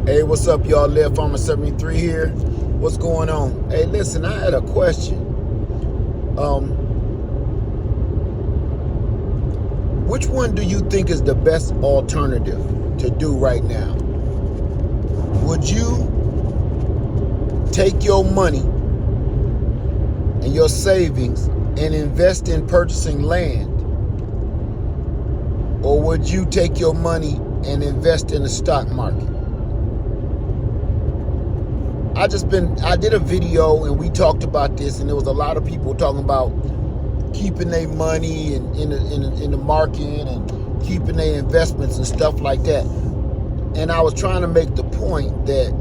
Hey, what's up, y'all? Live Farmer 73 here. What's going on? Hey, listen, I had a question. Which one do you think is the best alternative to do right now? Would you take your money and your savings and invest in purchasing land? Or would you take your money and invest in the stock market? I did a video and we talked about this, and there was a lot of people talking about keeping their money in the market and keeping their investments and stuff like that. And I was trying to make the point that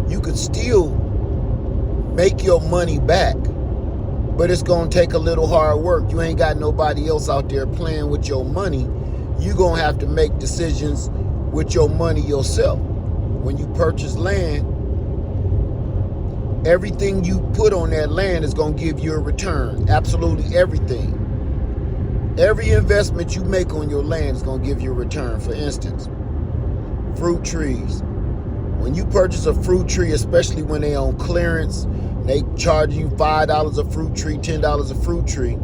you could still make your money back, but it's going to take a little hard work. You ain't got nobody else out there playing with your money. You're going to have to make decisions with your money yourself. When you purchase land, everything you put on that land is going to give you a return. Absolutely everything. Every investment you make on your land is going to give you a return. For instance, fruit trees. When you purchase a fruit tree, especially when they on clearance, they charge you $5 a fruit tree, $10 a fruit tree.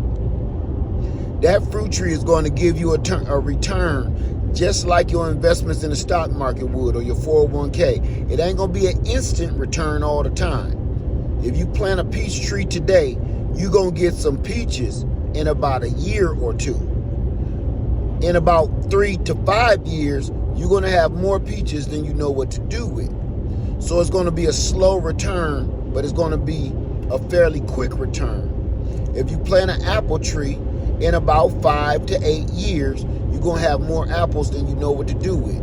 That fruit tree is going to give you a return, just like your investments in the stock market would, or your 401k. It ain't going to be an instant return all the time. If you plant a peach tree today, you're going to get some peaches in about a year or two. In about 3 to 5 years, you're going to have more peaches than you know what to do with. So it's going to be a slow return, but it's going to be a fairly quick return. If you plant an apple tree, in about 5 to 8 years, you're going to have more apples than you know what to do with.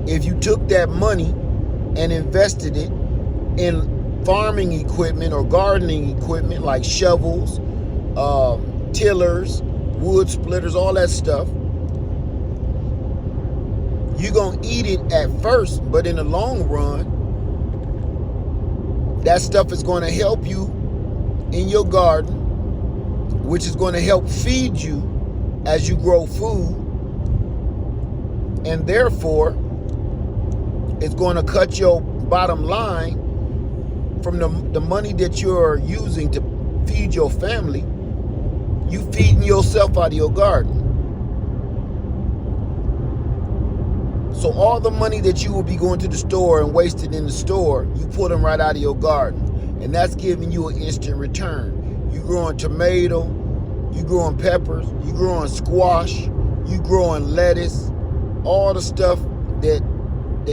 If you took that money and invested it in farming equipment or gardening equipment like shovels, tillers, wood splitters, all that stuff, you're going to eat it at first, but in the long run, that stuff is going to help you in your garden, which is going to help feed you as you grow food, and therefore it's going to cut your bottom line from the money that you're using to feed your family. You feeding yourself out of your garden. So all the money that you will be going to the store and wasting in the store, you pull them right out of your garden, and that's giving you an instant return. You growing tomato, you growing peppers, you growing squash, you growing lettuce, all the stuff that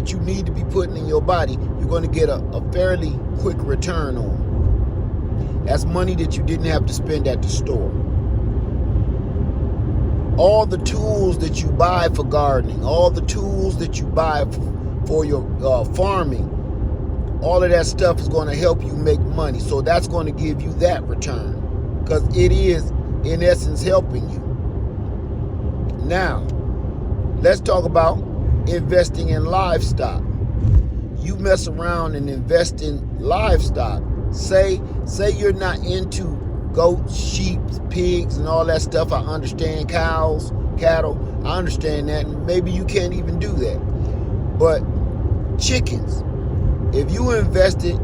you need to be putting in your body, you're going to get a fairly quick return on. That's money that you didn't have to spend at the store. All the tools that you buy for gardening, all the tools that you buy for your farming, all of that stuff is going to help you make money. So that's going to give you that return, because it is, in essence, helping you. Now, let's talk about investing in livestock. You mess around and invest in livestock. Say you're not into goats, sheep, pigs, and all that stuff. I understand. Cows, cattle, I understand that. And maybe you can't even do that. But chickens, if you invested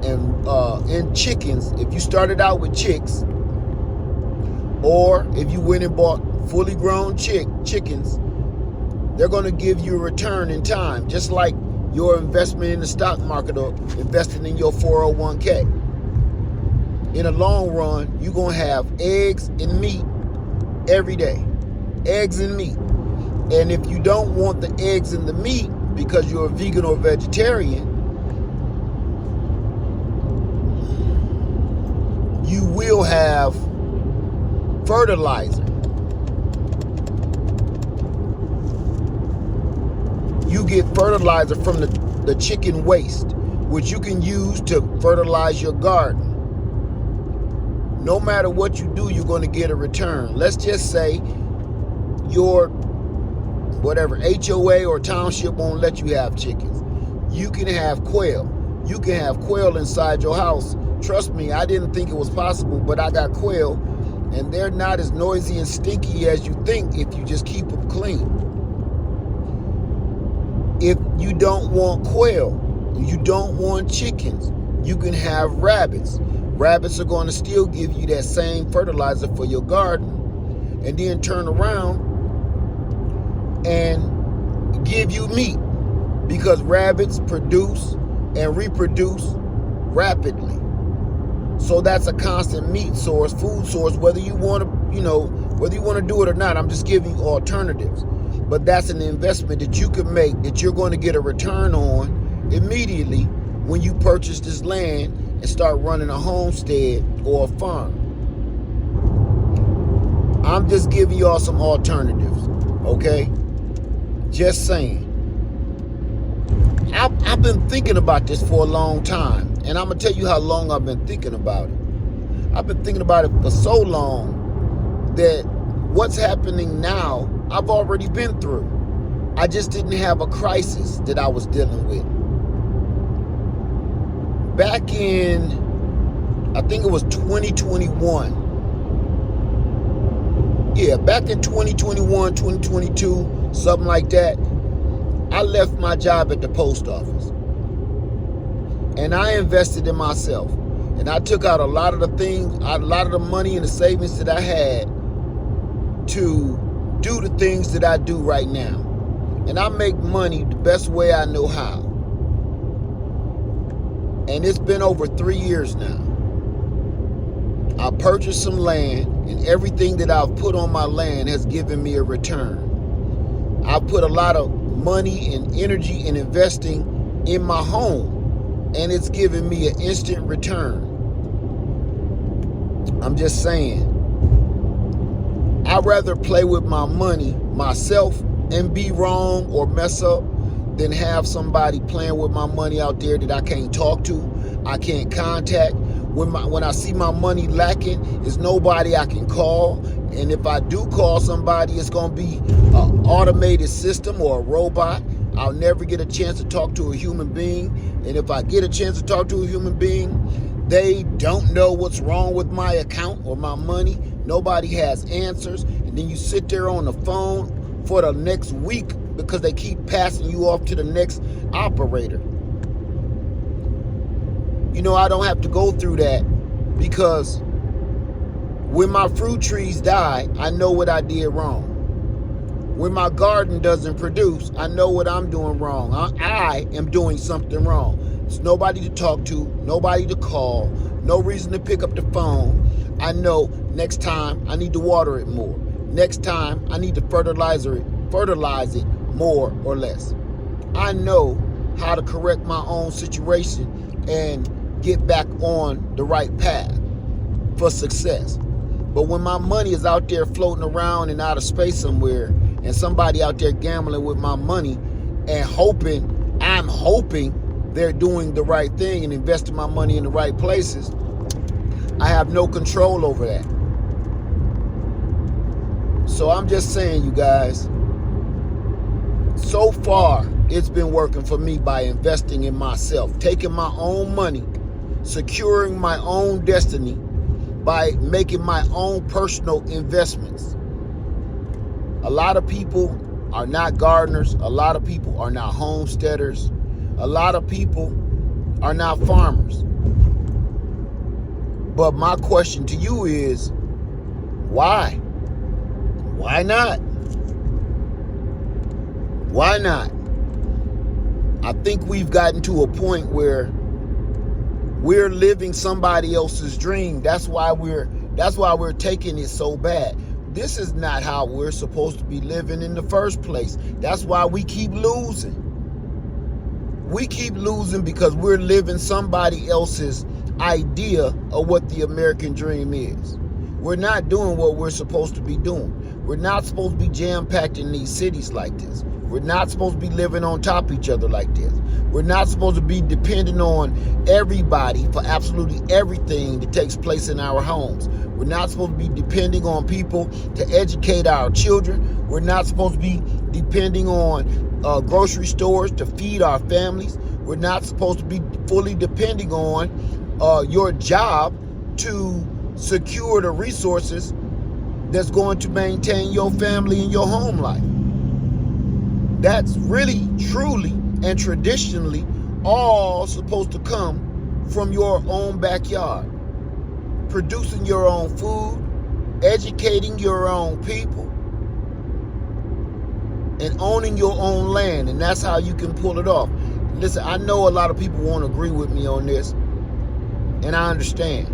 in chickens, if you started out with chicks, or if you went and bought fully grown chickens, they're going to give you a return in time, just like your investment in the stock market or investing in your 401k. In the long run, you're going to have eggs and meat every day. Eggs and meat. And if you don't want the eggs and the meat because you're a vegan or vegetarian, you will have fertilizer. You get fertilizer from the chicken waste, which you can use to fertilize your garden. No matter what you do, you're going to get a return. Let's just say your whatever HOA or township won't let you have chickens. You can have quail. You can have quail inside your house. Trust me, I didn't think it was possible, but I got quail, and they're not as noisy and stinky as you think if you just keep them clean. If you don't want quail, you don't want chickens, you can have rabbits. Rabbits are going to still give you that same fertilizer for your garden, and then turn around and give you meat, because rabbits produce and reproduce rapidly. So that's a constant meat source, food source, whether you want to, whether you want to do it or not. I'm just giving you alternatives. But that's an investment that you can make, that you're going to get a return on immediately when you purchase this land and start running a homestead or a farm. I'm just giving y'all some alternatives, okay? Just saying. I've been thinking about this for a long time, and I'm going to tell you how long I've been thinking about it. I've been thinking about it for so long that what's happening now, I've already been through. I just didn't have a crisis that I was dealing with. Back in, I think it was 2021. Yeah, back in 2021, 2022, something like that, I left my job at the post office. And I invested in myself. And I took out a lot of the money and the savings that I had to do the things that I do right now. And I make money the best way I know how. And it's been over 3 years now. I purchased some land, and everything that I've put on my land has given me a return. I've put a lot of money and energy in investing in my home, and it's given me an instant return. I'm just saying, I'd rather play with my money myself and be wrong or mess up than have somebody playing with my money out there that I can't talk to, I can't contact. When I see my money lacking, there's nobody I can call. And if I do call somebody, it's going to be an automated system or a robot. I'll never get a chance to talk to a human being. And if I get a chance to talk to a human being, they don't know what's wrong with my account or my money. Nobody has answers. And then you sit there on the phone for the next week because they keep passing you off to the next operator. I don't have to go through that, because when my fruit trees die, I know what I did wrong. When my garden doesn't produce, I know what I'm doing wrong. I am doing something wrong. There's nobody to talk to, nobody to call, no reason to pick up the phone. I know next time I need to water it more. Next time I need to fertilize it more or less. I know how to correct my own situation and get back on the right path for success. But when my money is out there floating around in outer space somewhere, and somebody out there gambling with my money and I'm hoping they're doing the right thing and investing my money in the right places, I have no control over that. So I'm just saying, you guys, so far it's been working for me by investing in myself, taking my own money, securing my own destiny by making my own personal investments. A lot of people are not gardeners. A lot of people are not homesteaders. A lot of people are not farmers. But my question to you is, why? Why not? Why not? I think we've gotten to a point where we're living somebody else's dream. That's why we're taking it so bad. This is not how we're supposed to be living in the first place. That's why we keep losing. We keep losing because we're living somebody else's idea of what the American dream is. We're not doing what we're supposed to be doing. We're not supposed to be jam-packed in these cities like this. We're not supposed to be living on top of each other like this. We're not supposed to be depending on everybody for absolutely everything that takes place in our homes. We're not supposed to be depending on people to educate our children. We're not supposed to be depending on grocery stores to feed our families. We're not supposed to be fully depending on your job to secure the resources that's going to maintain your family and your home life. That's really, truly, and traditionally all supposed to come from your own backyard. Producing your own food, educating your own people, and owning your own land. And that's how you can pull it off. Listen, I know a lot of people won't agree with me on this, and I understand.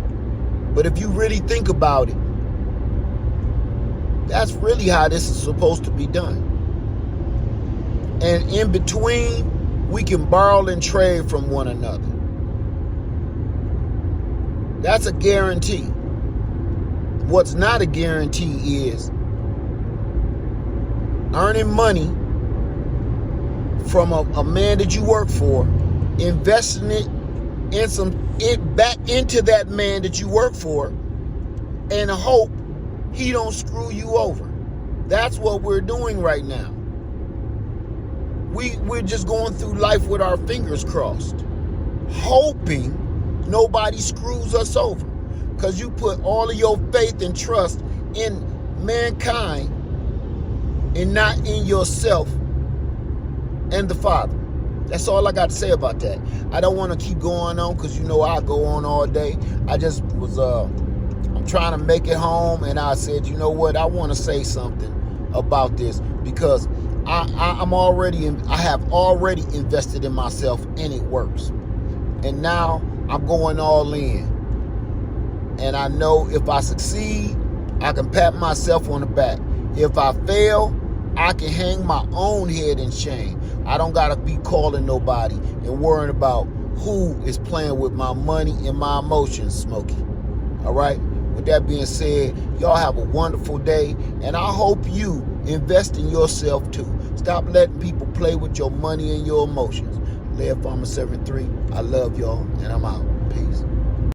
But if you really think about it, that's really how this is supposed to be done. And in between, we can borrow and trade from one another. That's a guarantee. What's not a guarantee is earning money from a man that you work for, investing it back into that man that you work for, and hope he don't screw you over. That's what we're doing right now. We're just going through life with our fingers crossed, hoping nobody screws us over, because you put all of your faith and trust in mankind and not in yourself and the Father. That's all I got to say about that. I don't want to keep going on, because you know I go on all day. I just was I'm trying to make it home, and I said, you know what, I want to say something about this, because I have already invested in myself, and it works. And now I'm going all in. And I know if I succeed, I can pat myself on the back. If I fail, I can hang my own head in shame. I don't got to be calling nobody and worrying about who is playing with my money and my emotions, Smokey. All right? With that being said, y'all have a wonderful day, and I hope you invest in yourself too. Stop letting people play with your money and your emotions. Live Farmer 73. I love y'all, and I'm out. Peace.